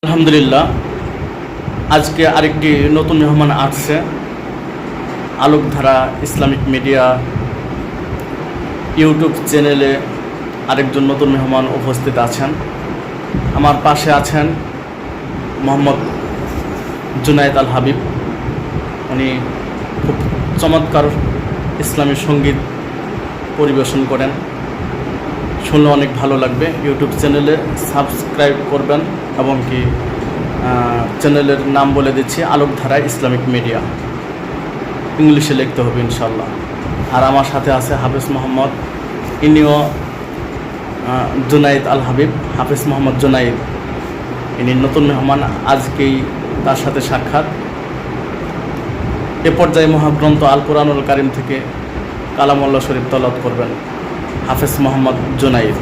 আলহামদুলিল্লাহ, আজকে আরেকটি নতুন মেহমান আসছে। আলোকধারা ইসলামিক মিডিয়া ইউটিউব চ্যানেলে আরেকজন নতুন মেহমান উপস্থিত আছেন। আমার পাশে আছেন মোহাম্মদ জুনায়েদ আল হাবিব। উনি খুব চমৎকার ইসলামী সঙ্গীত পরিবেশন করেন, শুনলে অনেক ভালো লাগবে। ইউটিউব চ্যানেলে সাবস্ক্রাইব করবেন এবং কি চ্যানেলের নাম বলে দিচ্ছি, আলোকধারা ইসলামিক মিডিয়া, ইংলিশে লিখতে হবে ইনশাল্লাহ। আর আমার সাথে আছে হাফেজ মোহাম্মদ, ইনিও জুনায়েদ আল হাবিব, হাফেজ মোহাম্মদ জুনায়েদ। ইনি নতুন মেহমান, আজকেই তার সাথে সাক্ষাৎ। এ পর্যায়ে মহাগ্রন্থ আল কোরআনুল কারীম থেকে কালামুল্লাহ শরীফ তেলাওয়াত করবেন হাফেজ মোহাম্মদ জুনায়েদ।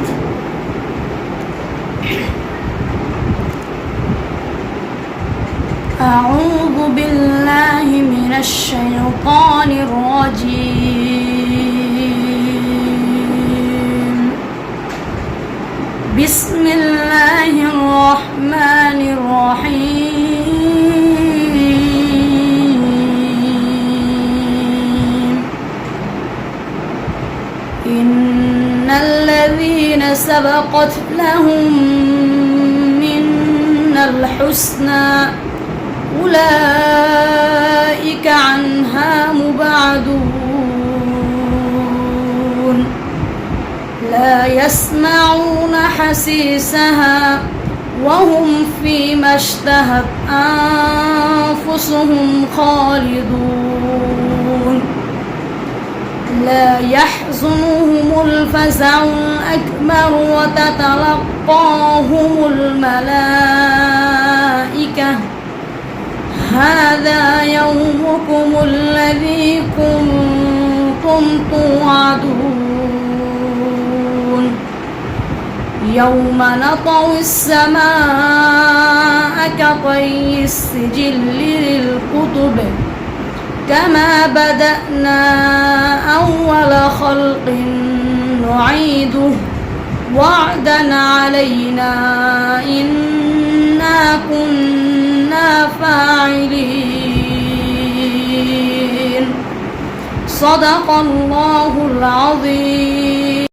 أعوذ بالله من الشيطان الرجيم. بسم الله الرحمن الرحيم. إن الذين سبقت لهم منا الحسنى أولئك عنها مبعدون. لا يسمعون حسيسها وهم فيما اشتهت أنفسهم خالدون. لا يحزنهم الفزع الأكبر وتتلقاهم الملائكة هذا يومكم الذي كنتم توعدون. يوم نطوي السماء كطي السجل للكتب كما بدأنا أول خلق نعيده وعدا علينا إنا كنا فاعلين. صدق الله العظيم.